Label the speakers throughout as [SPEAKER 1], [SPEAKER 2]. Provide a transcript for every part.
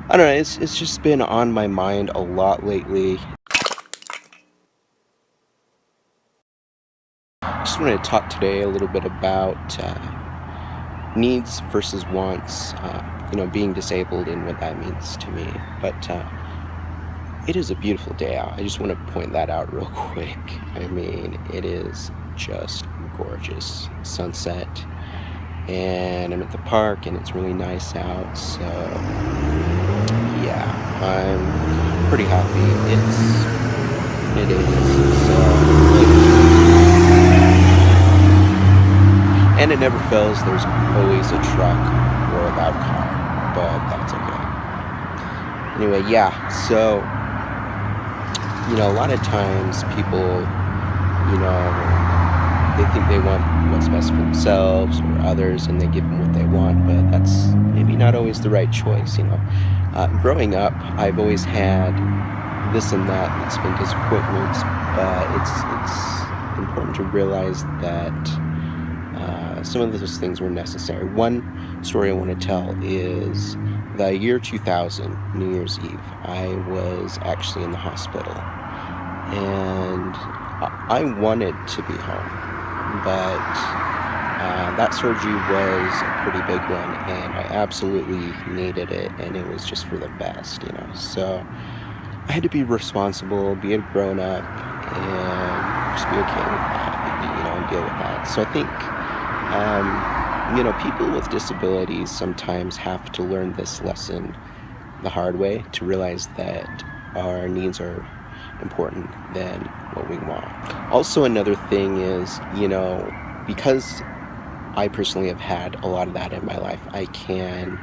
[SPEAKER 1] I don't know, it's just been on my mind a lot lately. Just wanted to talk today a little bit about needs versus wants, being disabled and what that means to me. But it is a beautiful day out. I just want to point that out real quick. I mean, it is just gorgeous sunset, and I'm at the park, and it's really nice out. So yeah, I'm pretty happy. It is. So and it never fails. There's always a truck or a loud car, but that's okay. Anyway, yeah. So a lot of times people, they think they want what's best for themselves or others, and they give them what they want, but that's maybe not always the right choice. Growing up, I've always had this and that. It's been disappointments, but it's important to realize that some of those things were necessary. One story I want to tell is the year 2000, New Year's Eve. I was actually in the hospital, and I wanted to be home, but that surgery was a pretty big one, and I absolutely needed it, and it was just for the best. So I had to be responsible, be a grown up, and just be okay with that, and deal with that. So I think, people with disabilities sometimes have to learn this lesson the hard way to realize that our needs are important than what we want. Also, another thing is, because I personally have had a lot of that in my life, I can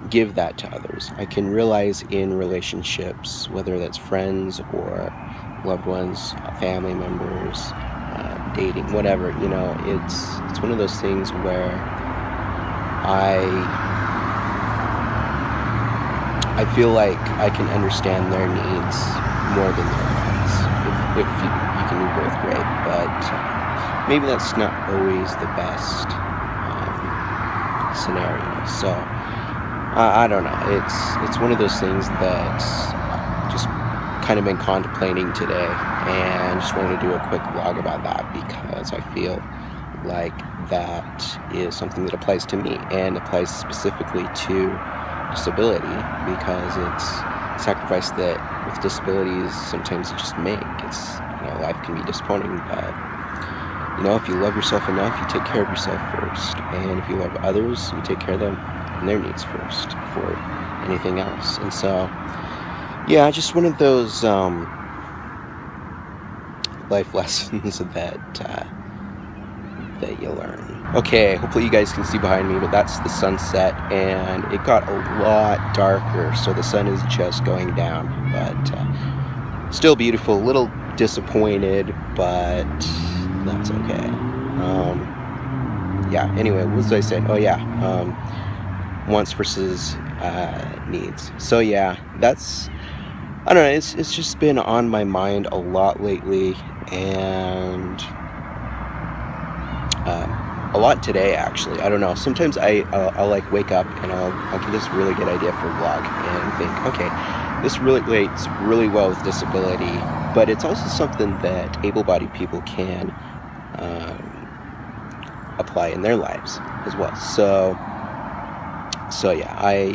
[SPEAKER 1] give that to others. I can realize in relationships, whether that's friends or loved ones, family members, dating, whatever, it's one of those things where I feel like I can understand their needs more than their wants. If you can do both, great, but maybe that's not always the best scenario. So I don't know. It's one of those things that's just kind of been contemplating today, and just wanted to do a quick vlog about that because I feel like that is something that applies to me and applies specifically to disability, because it's sacrifice that with disabilities sometimes you just make. Life can be disappointing, but if you love yourself enough, you take care of yourself first, and if you love others, you take care of them and their needs first before anything else. And so yeah, just one of those life lessons that you learn. Okay, hopefully you guys can see behind me, but that's the sunset, and it got a lot darker, so the sun is just going down, but still beautiful. A little disappointed, but that's okay. Yeah, anyway, what was I saying? Oh yeah, wants versus needs. So yeah, I don't know, it's just been on my mind a lot lately, and a lot today, actually. I don't know. Sometimes I'll like wake up and I'll get this really good idea for a vlog and think, okay, this relates really well with disability, but it's also something that able-bodied people can apply in their lives as well. So yeah,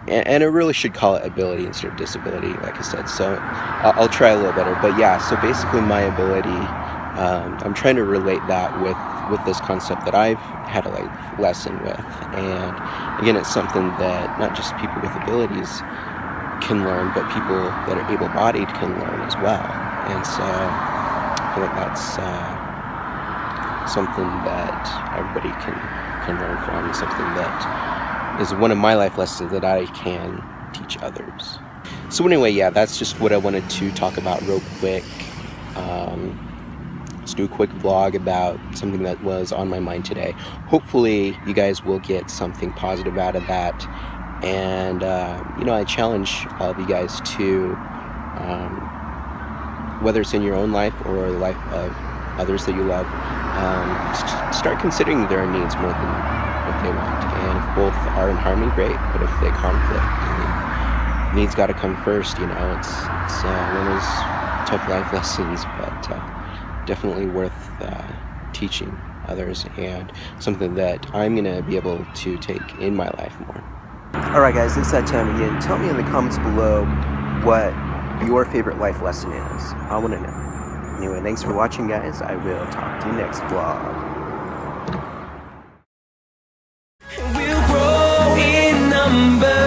[SPEAKER 1] and I really should call it ability instead of disability, like I said. So I'll try a little better. But yeah, so basically my ability, I'm trying to relate that with this concept that I've had a life lesson with. And again, it's something that not just people with abilities can learn, but people that are able-bodied can learn as well. And so I feel like that's something that everybody can learn from, something that is one of my life lessons that I can teach others. So anyway, yeah, that's just what I wanted to talk about real quick. Let's do a quick vlog about something that was on my mind today. Hopefully you guys will get something positive out of that. And I challenge all of you guys to, whether it's in your own life or the life of others that you love, start considering their needs more than what they want. And if both are in harmony, great. But if they conflict, needs got to come first. It's one of those tough life lessons, but definitely worth teaching others, and something that I'm gonna be able to take in my life more. All right, guys, it's that time again. Tell me in the comments below what your favorite life lesson is. I want to know. Anyway, thanks for watching, guys. I will talk to you next vlog.
[SPEAKER 2] We'll grow in number.